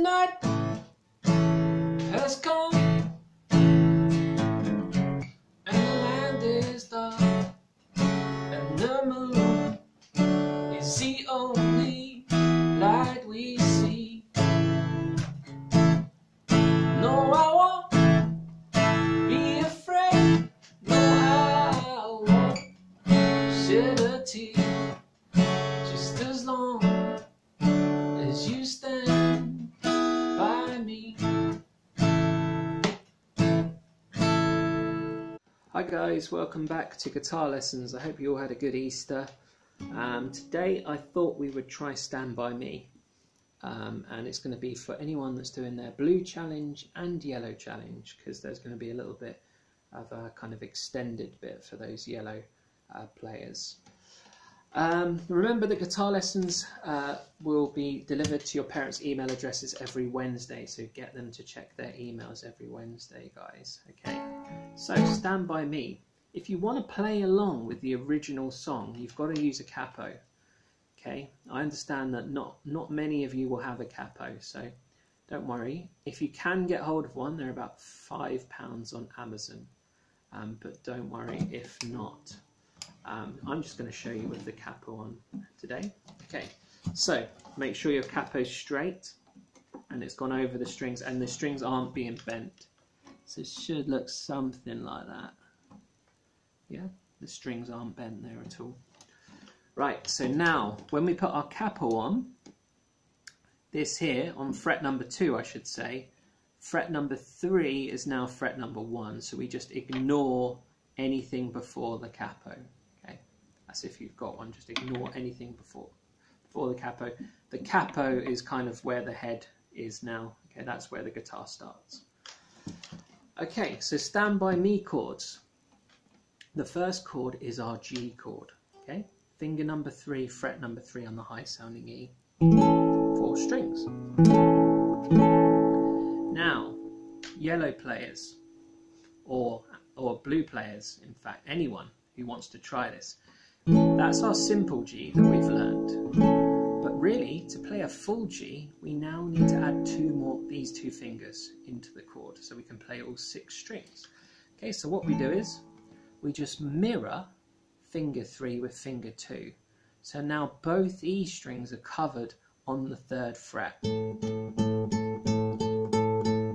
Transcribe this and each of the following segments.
night has come and the land is dark and the moon is the only light we see. No, I won't be afraid. No, I won't shed a tear, just as long as you stand by me. Hi guys, welcome back to Guitar Lessons. I hope you all had a good Easter. Today I thought we would try Stand By Me, and it's going to be for anyone that's doing their blue challenge and yellow challenge, because there's going to be a little bit of a kind of extended bit for those yellow players. Remember that Guitar Lessons will be delivered to your parents' email addresses every Wednesday, so get them to check their emails every Wednesday, guys. Okay, so Stand By Me. If you want to play along with the original song, you've got to use a capo. Okay, I understand that not many of you will have a capo, so don't worry. If you can get hold of one, they're about £5 on Amazon, but don't worry if not. I'm just going to show you with the capo on today. Okay, so make sure your capo's straight and it's gone over the strings and the strings aren't being bent. So it should look something like that. Yeah, the strings aren't bent there at all. Right, so now when we put our capo on, this here on fret number 2, I should say, fret number 3 is now fret number 1, so we just ignore anything before the capo. Okay, as if you've got one, just ignore anything before the capo. The capo is kind of where the head is now. Okay, that's where the guitar starts. Okay, so Stand By Me chords. The first chord is our G chord. Okay, finger number 3, fret number 3 on the high sounding E. 4 strings. Now, yellow players or blue players, in fact, anyone who wants to try this, that's our simple G that we've learned. But really, to play a full G, we now need to add these two fingers into the chord, so we can play all 6 strings. Okay, so what we do is, we just mirror finger 3 with finger 2. So now both E strings are covered on the 3rd fret.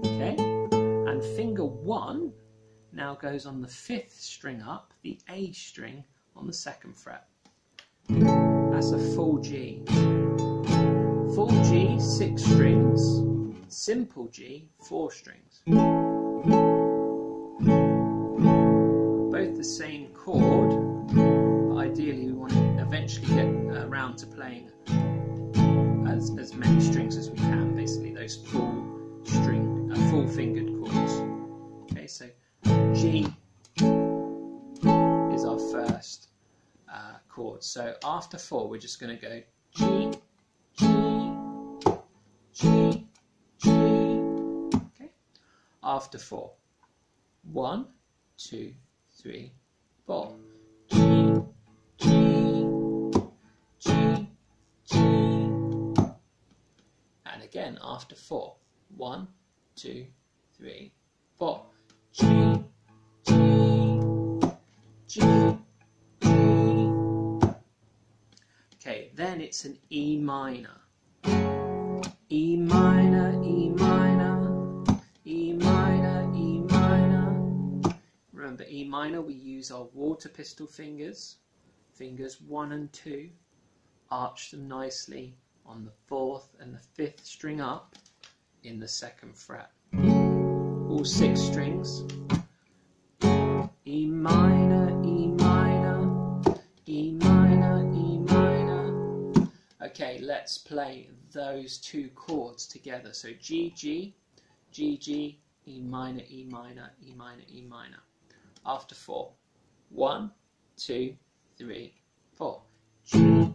Okay, and finger 1 now goes on the 5th string up, the A string on the 2nd fret. That's a full G. Full G, 6 strings. Simple G, 4 strings. Both the same chord, but ideally we want to eventually get around to playing as many strings as we can, basically those full fingered chords. Okay, so G is our first chord. So after 4 we're just going to go G, G, G, G. Okay, after 4, 1, 2, 3, 4. G, G, G, G. And again after 4. 1, 2, 3, 4. G, G, G, G. Okay, then it's an E minor. E minor, E minor, E minor, E minor. Remember, E minor, we use our water pistol fingers, fingers 1 and 2, arch them nicely on the 4th and the 5th string up in the 2nd fret. All 6 strings. E minor, E minor, E minor, E minor. Okay, let's play those 2 chords together. So G, G, G, G, E minor, E minor, E minor, E minor. After 4. 1, 2, 3, 4. G,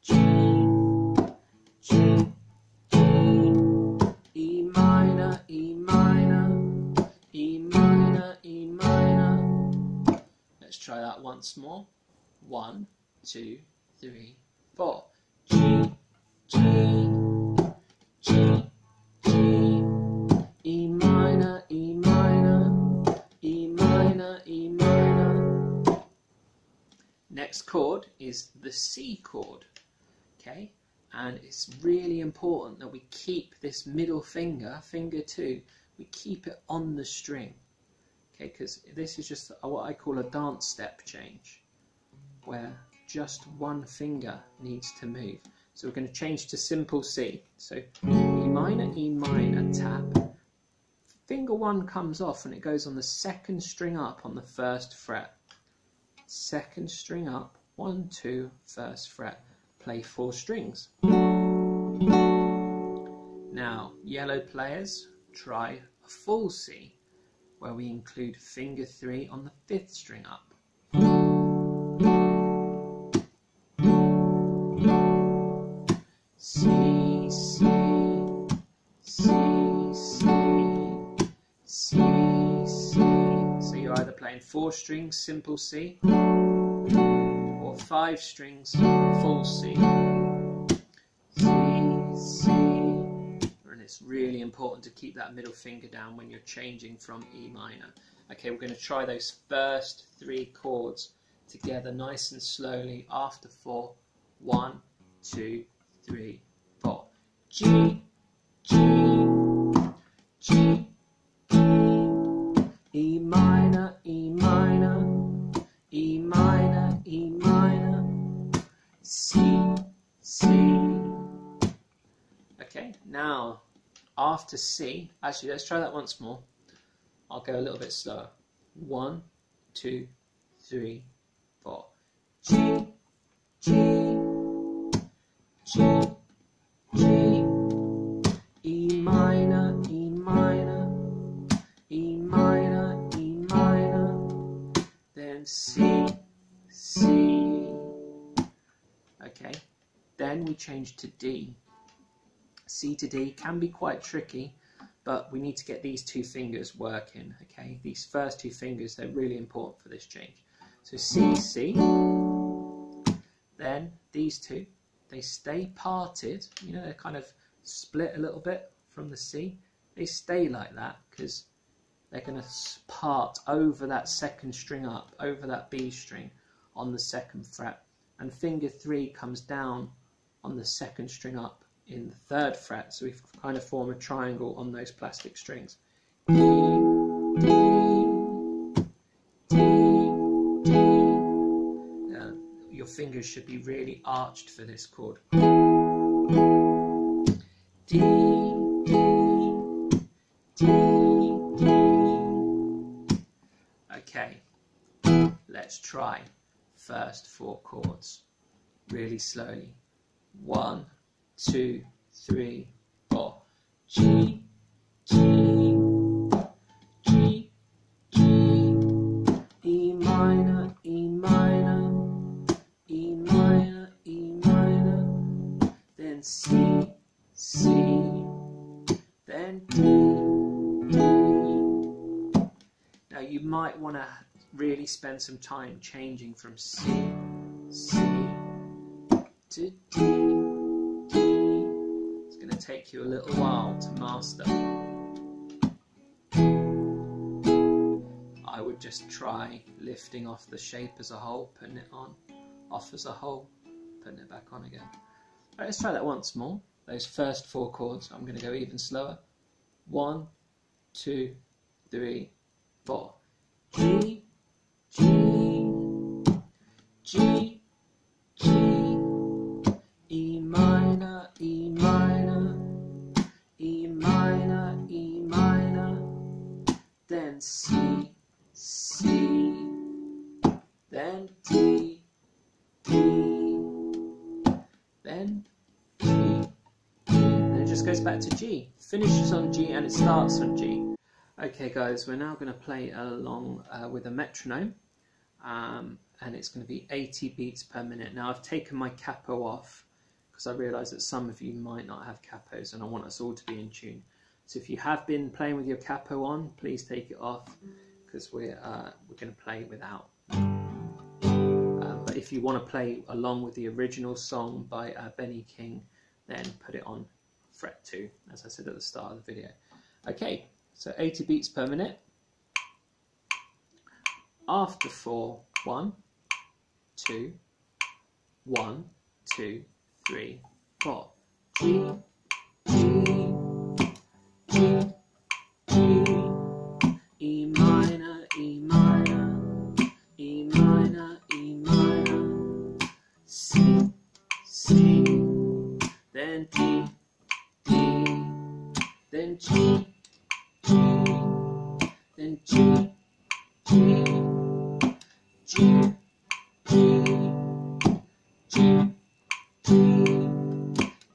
G, G, G, E minor, E minor, E minor, E minor. Let's try that once more. 1, 2, 3, 4. G, G, G, G, next chord is the C chord, okay? And it's really important that we keep this middle finger, finger 2, we keep it on the string, okay? Because this is just what I call a dance step change, where just one finger needs to move. So we're going to change to simple C. So E minor, tap. Finger 1 comes off and it goes on the 2nd string up on the 1st fret. 2nd string up, 1, 2, 1st fret. Play 4 strings. Now, yellow players, try a full C, where we include finger 3 on the 5th string up. C, C, C, C, C, C. So you're either playing 4 strings, simple C, or 5 strings, full C. C, C. And it's really important to keep that middle finger down when you're changing from E minor. Okay, we're going to try those first 3 chords together nice and slowly after 4. 1, 2, 3, 4. G, G, G, G, E minor, E minor, E minor, E minor, C, C. Okay, now after C, actually let's try that once more. I'll go a little bit slower. 1, 2, 3, 4. G, G, G, G, E minor, E minor, E minor, E minor, then C, C. Okay, then we change to D. C to D can be quite tricky, but we need to get these 2 fingers working, okay? These first 2 fingers, they're really important for this change. So C, C, then these 2, they stay parted, you know, they're kind of split a little bit from the C. They stay like that because they're going to part over that 2nd string up, over that B string on the 2nd fret. And finger 3 comes down on the 2nd string up in the 3rd fret. So we kind of form a triangle on those plastic strings. D, D, D, D. Your fingers should be really arched for this chord. D, D, D, D. Okay, let's try first 4 chords really slowly. 1, 2, 3, 4. G, G, G, G, E minor, E minor, E minor, E minor, then C, C, then D, D. Now you might want to really spend some time changing from C, C to D, D. It's going to take you a little while to master. I would just try lifting off the shape as a whole, putting it on, off as a whole, putting it back on again. Right, let's try that once more. Those first 4 chords, I'm going to go even slower. 1, 2, 3, 4. G, G, G, G, E minor, E minor, E minor, E minor, then C, C, then D, D, then G, and it just goes back to G. Finishes on G and it starts on G. Okay guys, we're now going to play along with a metronome, and it's going to be 80 beats per minute. Now I've taken my capo off because I realise that some of you might not have capos and I want us all to be in tune. So if you have been playing with your capo on, please take it off because we're going to play without. But if you want to play along with the original song by Benny King, then put it on fret 2, as I said at the start of the video. Okay. So 80 beats per minute. After 4, 1, 2, 1, 2, 3, 4. G, G, G, G, E minor, E minor, E minor, E minor, C, C, then D, D, then G, G, then G, G, G, G, G, G,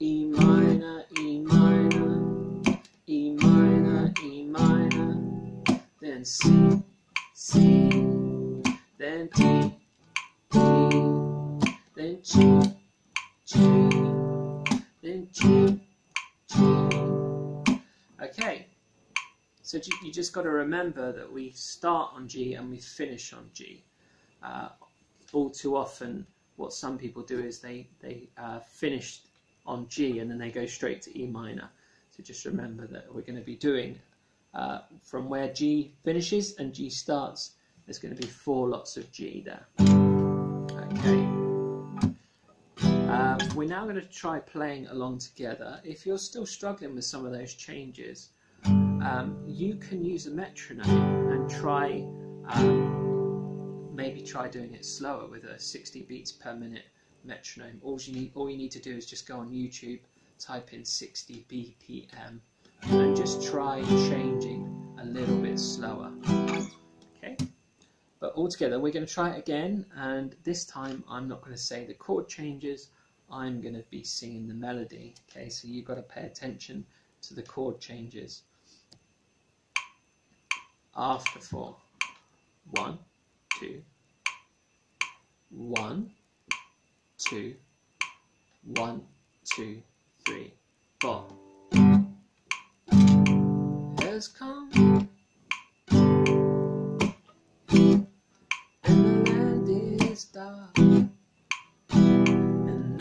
E minor, E minor, E minor, E minor, then C, C, then D, D, then G, G, then G, G. Okay, so you just got to remember that we start on G and we finish on G. All too often, what some people do is they finish on G and then they go straight to E minor. So just remember that we're going to be doing from where G finishes and G starts. There's going to be 4 lots of G there. Okay. We're now going to try playing along together. If you're still struggling with some of those changes, you can use a metronome and try. Maybe try doing it slower with a 60 beats per minute metronome. All you need to do is just go on YouTube, type in 60 BPM, and just try changing a little bit slower. Okay, but altogether we're going to try it again, and this time I'm not going to say the chord changes. I'm going to be singing the melody. Okay, so you've got to pay attention to the chord changes. After 4, 1, 2, 1, 2, 1, 2, 3, 4. Has come and the land is dark and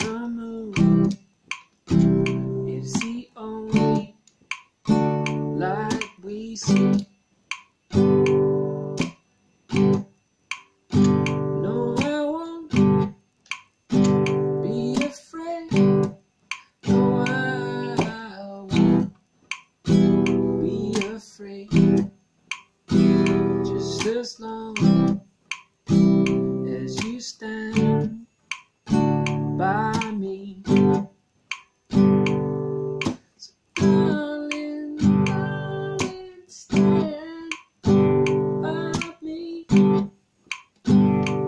the moon is the only light we see. As long as you stand by me, so darling, darling, stand by me.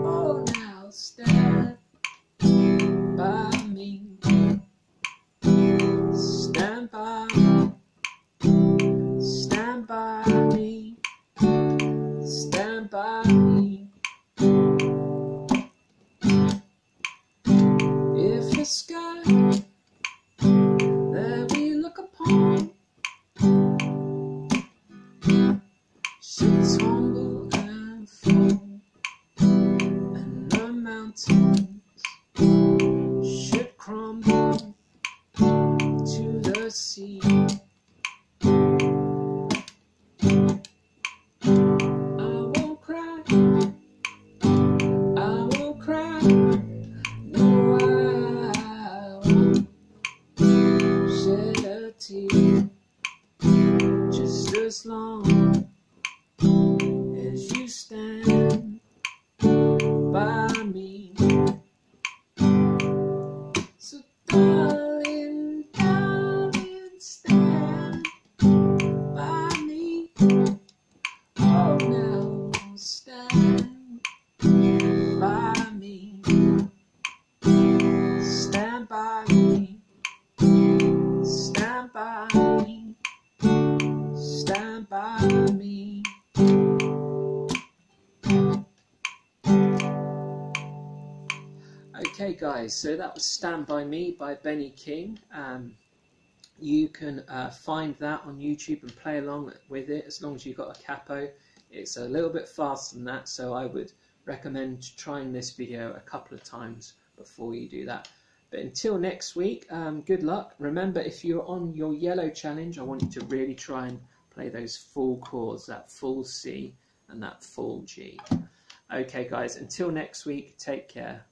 Oh, now stand by me, stand by me, stand by me. Stand by me. If the sky that we look upon should tumble and fall, and the mountains should crumble to the sea, just as long as you stand by me. So darling, darling, stand by me. Oh, now stand by me. Stand by me. Stand by me. Stand by me. Okay guys, so that was Stand By Me by Benny King. You can find that on YouTube and play along with it as long as you've got a capo. It's a little bit faster than that, so I would recommend trying this video a couple of times before you do that. But until next week, good luck. Remember, if you're on your yellow challenge, I want you to really try and play those full chords, that full C and that full G. Okay guys, until next week, take care.